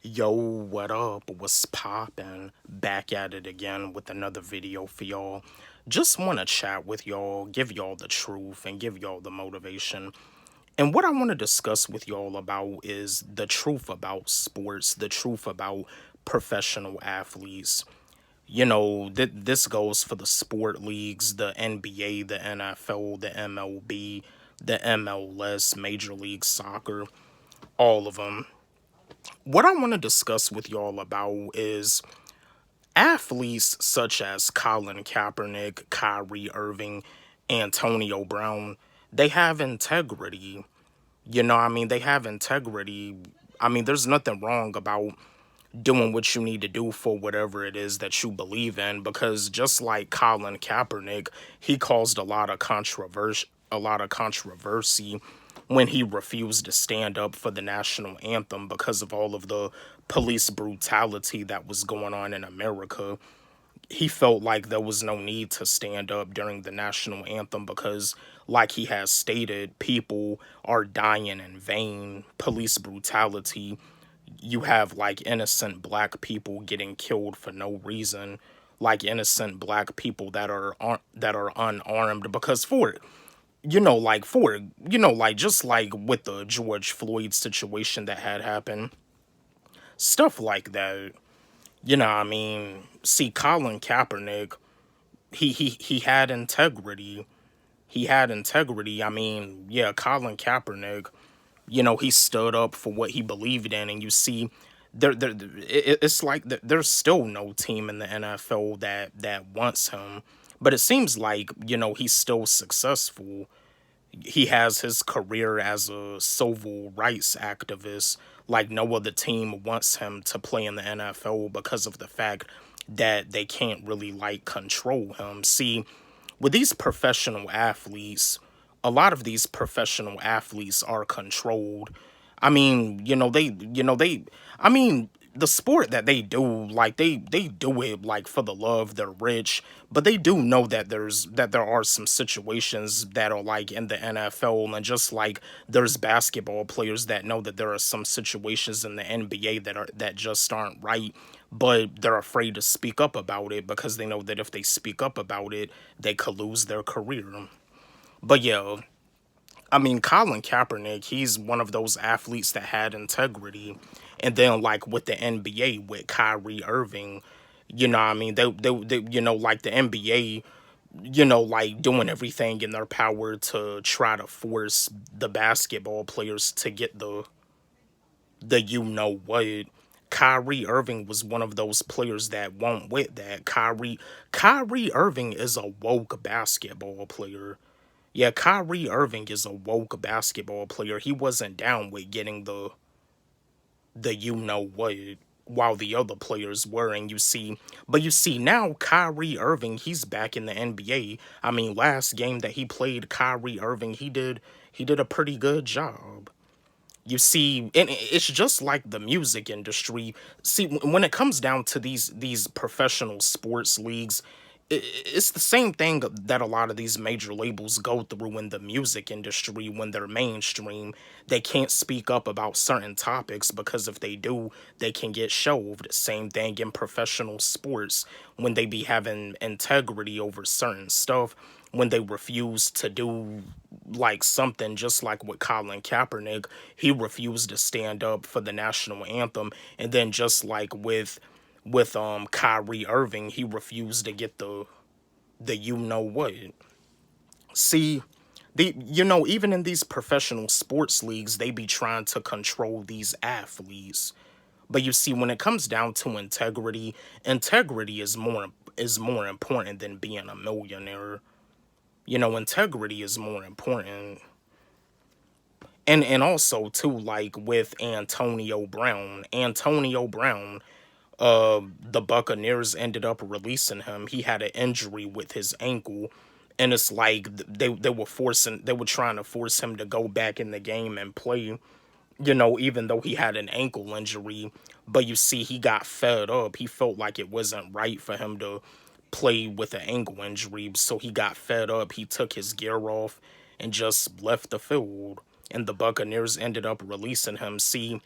Yo, what up? What's poppin'? Back at it again with another video for y'all. Just want to chat with y'all, give y'all the truth, and give y'all the motivation. And what I want to discuss with y'all about is the truth about sports, the truth about professional athletes. This goes for the sport leagues, the NBA, the NFL, the MLB, the MLS, Major League Soccer, all of them. What I want to discuss with y'all about is athletes such as Colin Kaepernick, Kyrie Irving, Antonio Brown. They have integrity. They have integrity. There's nothing wrong about doing what you need to do for whatever it is that you believe in, because just like Colin Kaepernick, he caused a lot of controversy when he refused to stand up for the national anthem because of all of the police brutality that was going on in America. He felt like there was no need to stand up during the national anthem because, like he has stated, people are dying in vain. Police brutality, you have like innocent black people getting killed for no reason, like innocent black people that are unarmed because just like with the George Floyd situation that had happened, stuff like that. See, Colin Kaepernick, he had integrity. He had integrity. Yeah, Colin Kaepernick, he stood up for what he believed in, and you see, it's like there's still no team in the NFL that wants him, but it seems like he's still successful. He has his career as a civil rights activist. Like no other team wants him to play in the NFL because of the fact that they can't really like control him. See, with these professional athletes, a lot of these professional athletes are controlled. The sport that they do, like they do it like for the love, they're rich, but they do know that there are some situations that are like in the NFL, and just like there's basketball players that know that there are some situations in the NBA that just aren't right, but they're afraid to speak up about it because they know that if they speak up about it, they could lose their career. But yeah, Colin Kaepernick, he's one of those athletes that had integrity. And then, like with the NBA, with Kyrie Irving, like the NBA, like doing everything in their power to try to force the basketball players to get the what. Kyrie Irving was one of those players that won't with that. Kyrie Irving is a woke basketball player. Yeah, Kyrie Irving is a woke basketball player. He wasn't down with getting the what while the other players were, and you see now Kyrie Irving, he's back in the NBA. Last game that he played, Kyrie Irving, he did a pretty good job. You see, and it's just like the music industry. See, when it comes down to these professional sports leagues, it's the same thing that a lot of these major labels go through in the music industry when they're mainstream. They can't speak up about certain topics because if they do, they can get shoved. Same thing in professional sports when they be having integrity over certain stuff, when they refuse to do like something, just like with Colin Kaepernick, he refused to stand up for the national anthem, and then just like with Kyrie Irving, he refused to get the what. See, even in these professional sports leagues, they be trying to control these athletes. But you see, when it comes down to integrity, integrity is more important than being a millionaire. Integrity is more important. And also too, like with Antonio Brown, the Buccaneers ended up releasing him. He had an injury with his ankle, and it's like they were trying to force him to go back in the game and play, even though he had an ankle injury. But you see, he got fed up. He felt like it wasn't right for him to play with an ankle injury, so he got fed up. He took his gear off and just left the field, and the Buccaneers ended up releasing him. See,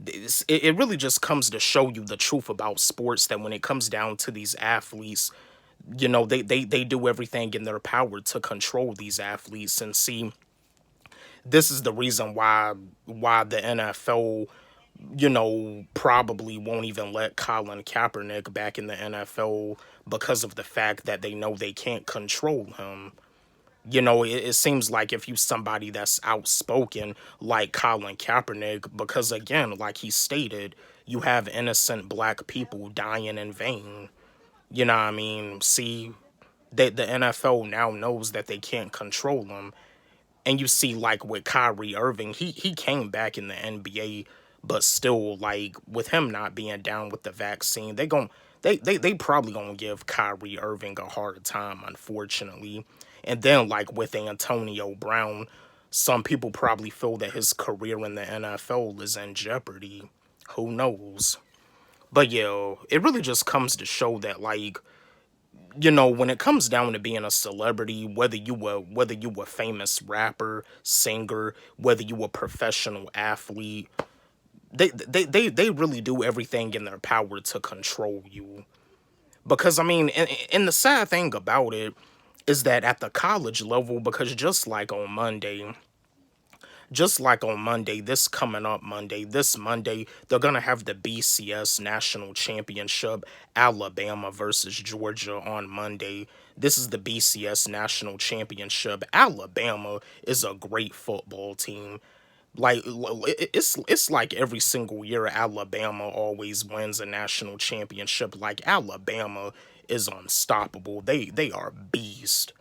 It really just comes to show you the truth about sports, that when it comes down to these athletes, they do everything in their power to control these athletes. And see, this is the reason why the NFL, probably won't even let Colin Kaepernick back in the NFL, because of the fact that they know they can't control him. It seems like if you somebody that's outspoken like Colin Kaepernick, because again, like he stated, you have innocent black people dying in vain. You know what I mean? See, the NFL now knows that they can't control him. And you see, like with Kyrie Irving, he came back in the NBA, but still, like with him not being down with the vaccine, they probably gonna give Kyrie Irving a hard time, unfortunately. And then like with Antonio Brown, some people probably feel that his career in the NFL is in jeopardy. Who knows? But yeah, it really just comes to show that, like, when it comes down to being a celebrity, whether you a famous rapper, singer, whether you a professional athlete, they really do everything in their power to control you. Because I mean, and the sad thing about it is that at the college level, because this coming up Monday, this Monday, they're going to have the BCS National Championship, Alabama versus Georgia on Monday. This is the BCS National Championship. Alabama is a great football team. Like it's like every single year Alabama always wins a national championship. Like Alabama is unstoppable. They are beast.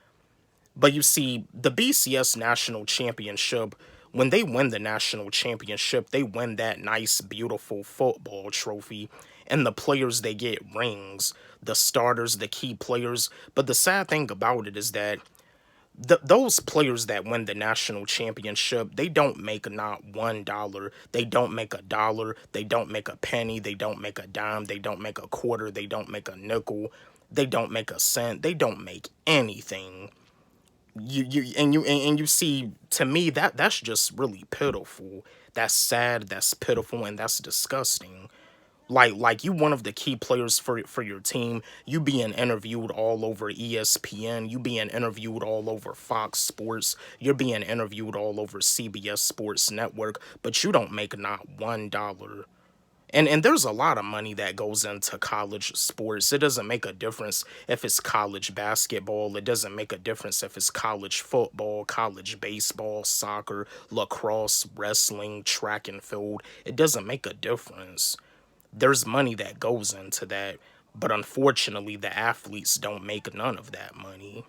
But you see, the BCS National Championship, when they win the national championship, they win that nice, beautiful football trophy. And the players, they get rings. The starters, the key players. But the sad thing about it is that those players that win the national championship, they don't make not $1. They don't make a dollar. They don't make a penny. They don't make a dime. They don't make a quarter. They don't make a nickel. They don't make a cent. They don't make anything. You see, to me, that's just really pitiful. That's sad, that's pitiful, and that's disgusting. Like you one of the key players for your team, you being interviewed all over ESPN, you being interviewed all over Fox Sports, you're being interviewed all over CBS Sports Network, but you don't make not $1. And there's a lot of money that goes into college sports. It doesn't make a difference if it's college basketball. It doesn't make a difference if it's college football, college baseball, soccer, lacrosse, wrestling, track and field. It doesn't make a difference. There's money that goes into that, but unfortunately the athletes don't make none of that money.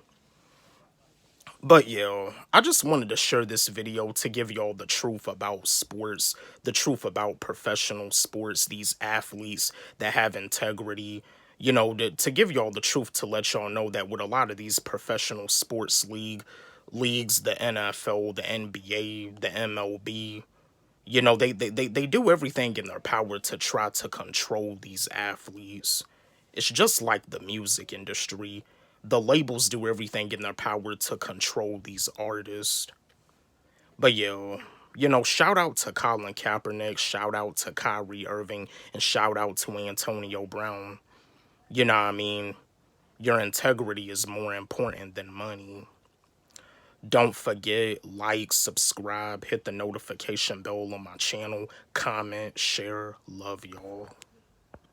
But yeah, I just wanted to share this video to give y'all the truth about sports, the truth about professional sports, these athletes that have integrity, to give y'all the truth, to let y'all know that with a lot of these professional sports leagues, the NFL, the NBA, the MLB, they do everything in their power to try to control these athletes. It's just like the music industry. The labels do everything in their power to control these artists. But yeah, shout out to Colin Kaepernick, shout out to Kyrie Irving, and shout out to Antonio Brown. You know what I mean? Your integrity is more important than money. Don't forget, like, subscribe, hit the notification bell on my channel, comment, share. Love y'all.